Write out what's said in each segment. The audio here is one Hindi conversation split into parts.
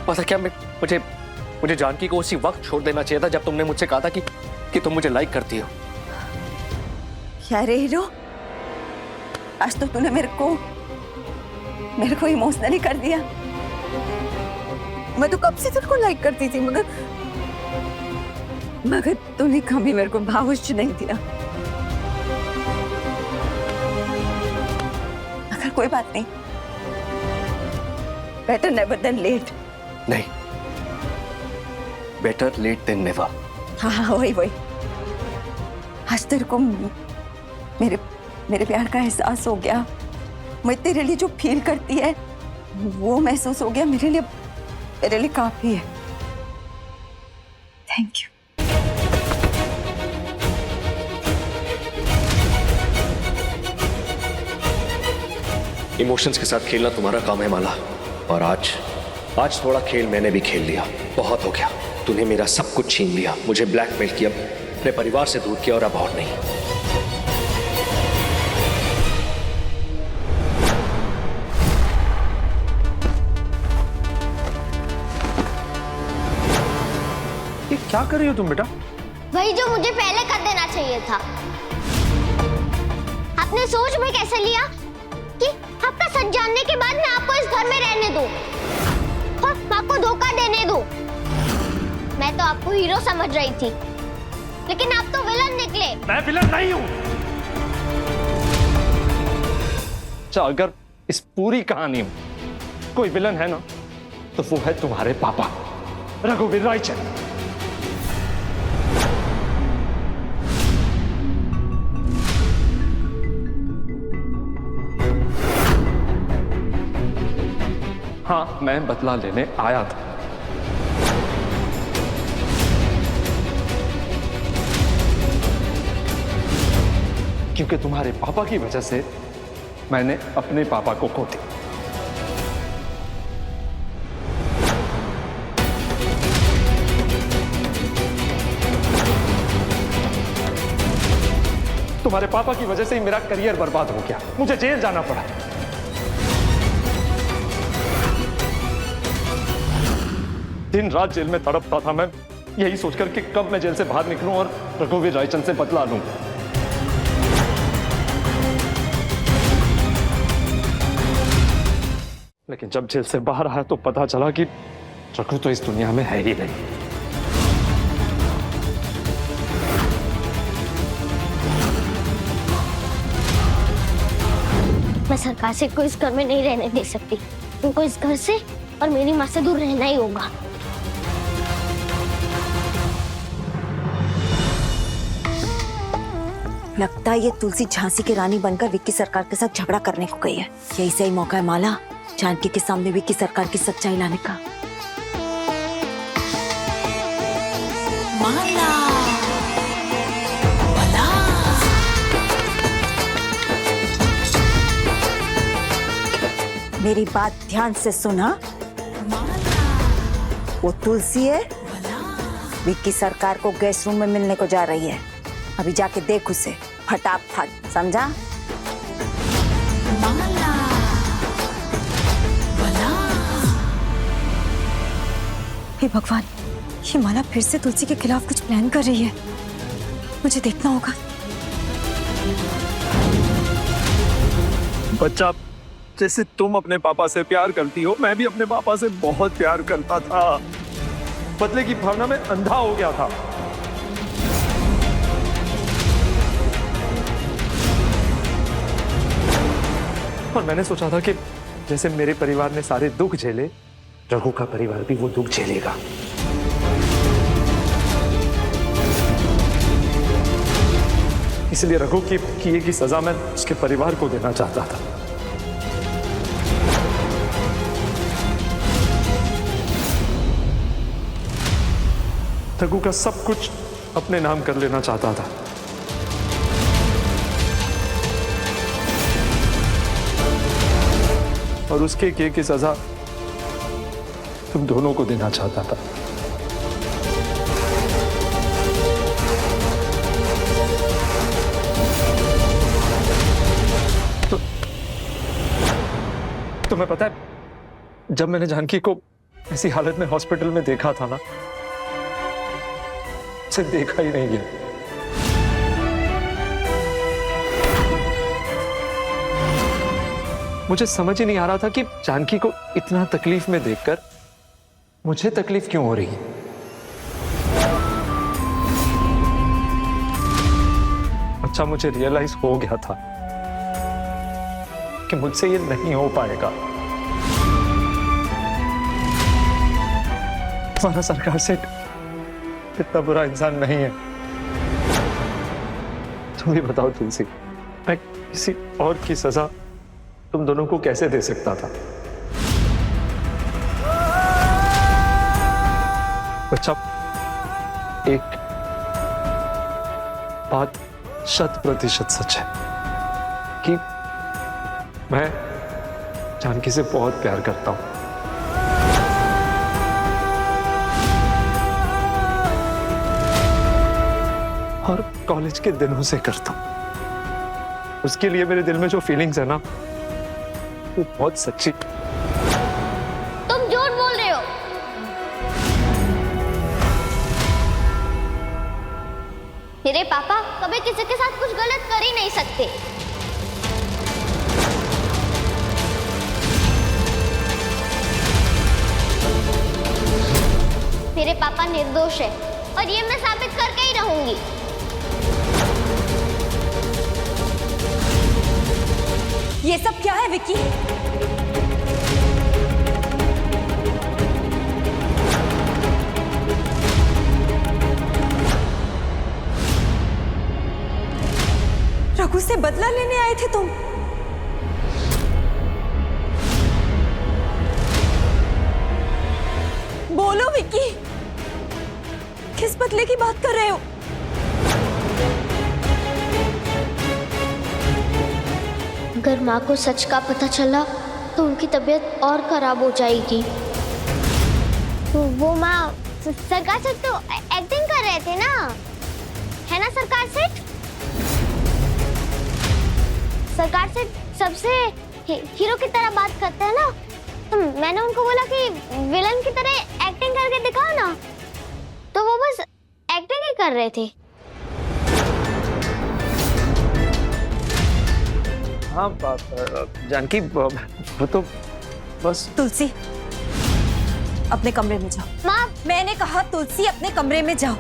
पता क्या, मुझे जानकी को उसी वक्त छोड़ देना चाहिए था जब तुमने मुझसे कहा था कि तुम मुझे लाइक करती हो। क्या रे हीरो, आज तो तूने मेरे को इमोशनली कर दिया। मैं तो कब से तुझको लाइक करती थी, मगर तूने कभी मेरे को भावुक नहीं दिया। मगर कोई बात नहीं, बेटर नेवर देन लेट। नहीं, बेटर लेट देन नेवर। हाँ, वही। आज तेरे को मेरे प्यार का एहसास हो गया। मैं तेरे लिए जो फील करती है वो महसूस हो गया। मेरे लिए काफी है। Thank you. इमोशंस के साथ खेलना तुम्हारा काम है माला, और आज थोड़ा खेल मैंने भी खेल लिया। बहुत हो गया, तूने मेरा सब कुछ छीन लिया, मुझे ब्लैकमेल किया, अपने परिवार से दूर किया, और अब और नहीं। ये क्या कर रही हो तुम बेटा? वही जो मुझे पहले कर देना चाहिए था। आपने सोच में कैसे लिया कि आपका सच जानने के बाद मैं आपको इस घर में रहने दूं और आपको धोखा देने दूं? मैं तो आपको हीरो समझ रही थी, लेकिन आप तो विलन निकले। मैं विलन नहीं हूं। अच्छा, अगर इस पूरी कहानी में कोई विलन है ना, तो वो है तुम्हारे पापा रघुवीर रायचंद। हाँ, मैं बदला लेने आया था। क्योंकि तुम्हारे पापा की वजह से मैंने अपने पापा को खो दिया। तुम्हारे पापा की वजह से ही मेरा करियर बर्बाद हो गया, मुझे जेल जाना पड़ा। दिन रात जेल में तड़पता था मैं, यही सोचकर कि कब मैं जेल से बाहर निकलूं और रघुवीर रायचंद से बदला लूं। लेकिन जब जेल से बाहर आया तो पता चला कि रघु तो इस दुनिया में है ही नहीं। मैं सरकार से कोई इस घर में नहीं रहने दे सकती। उनको इस घर से और मेरी माँ से दूर रहना ही होगा। लगता है ये तुलसी झांसी की रानी बनकर विक्की सरकार के साथ झगड़ा करने को गई है। यही सही मौका है माला, जानकी के सामने विक्की सरकार की सच्चाई लाने का। माला, माला। मेरी बात ध्यान से सुना। वो तुलसी है, विक्की सरकार को गेस्ट रूम में मिलने को जा रही है। अभी जाके देख उसे फटाफट, समझा? माला, माला। हे भगवान, ये माला फिर से तुलसी के खिलाफ कुछ प्लान कर रही है। मुझे देखना होगा। बच्चा, जैसे तुम अपने पापा से प्यार करती हो, मैं भी अपने पापा से बहुत प्यार करता था। बदले की भावना में अंधा हो गया था। और मैंने सोचा था कि जैसे मेरे परिवार ने सारे दुख झेले, रघु का परिवार भी वो दुख झेलेगा। इसलिए रघु की किए की सजा मैं उसके परिवार को देना चाहता था। रघु का सब कुछ अपने नाम कर लेना चाहता था। और उसके किए की सजा तुम दोनों को देना चाहता था। तुम्हें पता है, जब मैंने जानकी को ऐसी हालत में हॉस्पिटल में देखा था ना, उसे देखा ही नहीं गया। मुझे समझ ही नहीं आ रहा था कि जानकी को इतना तकलीफ में देखकर मुझे तकलीफ क्यों हो रही है। अच्छा, मुझे रियलाइज हो गया था कि मुझसे ये नहीं हो पाएगा। हमारा सरकार से इतना बुरा इंसान नहीं है। तुम ही बताओ तुलसी, मैं किसी और की सजा तुम दोनों को कैसे दे सकता था? अच्छा, एक बात 100% सच है कि मैं जानकी से बहुत प्यार करता हूं। और कॉलेज के दिनों से करता हूं। उसके लिए मेरे दिल में जो फीलिंग्स है ना, वो बहुत सच्ची। तुम झूठ बोल रहे हो। मेरे पापा कभी किसी के साथ कुछ गलत कर ही नहीं सकते। मेरे पापा निर्दोष है और ये मैं साबित करके ही रहूंगी। ये सब क्या है विक्की? रघु से बदला लेने आए थे तुम? बोलो विक्की, किस बदले की बात कर रहे हो? अगर माँ को सच का पता चला तो उनकी तबीयत और खराब हो जाएगी। तो वो माँ सरकार से तो एक्टिंग कर रहे थे ना, है ना सरकार सेठ? सरकार से सबसे हीरो की तरह बात करते हैं ना, तो मैंने उनको बोला कि विलन की तरह एक्टिंग करके दिखाओ ना, तो वो बस एक्टिंग ही कर रहे थे। हाँ जानकी, वो तो बस। तुलसी, अपने कमरे में जाओ। माँ, मैंने कहा तुलसी अपने कमरे में जाओ।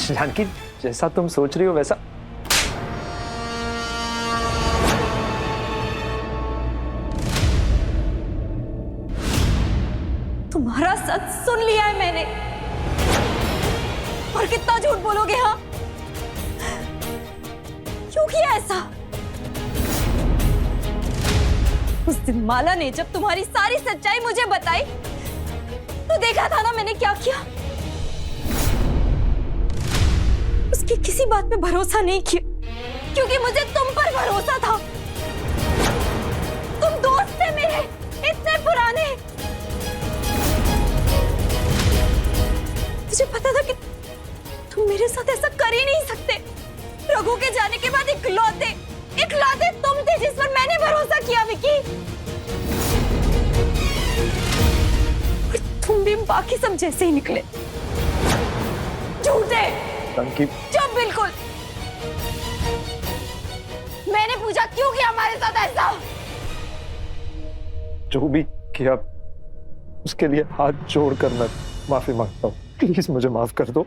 जानकी, जैसा तुम सोच रही हो वैसा तुम्हारा सच सुन लिया है मैंने। और कितना झूठ बोलोगे? हाँ, क्यों किया ऐसा? उस दिन माला ने जब तुम्हारी सारी सच्चाई मुझे बताई तो देखा था ना मैंने क्या किया। उसकी किसी बात पे भरोसा नहीं किया क्योंकि मुझे तुम पर भरोसा था। तुम दोस्त थे मेरे, इतने पुराने। मुझे पता था कि तुम मेरे साथ ऐसा कर ही नहीं सकते। रघु के जाने के बाद इकलौते तुम थे जिस पर मैंने भरोसा किया विकी। और तुम भी बाकी सब जैसे ही निकले, झूठे। चुप बिल्कुल। मैंने पूछा क्यों किया हमारे साथ ऐसा? जो भी किया उसके लिए हाथ जोड़कर मैं माफी मांगता हूँ। प्लीज मुझे माफ कर दो।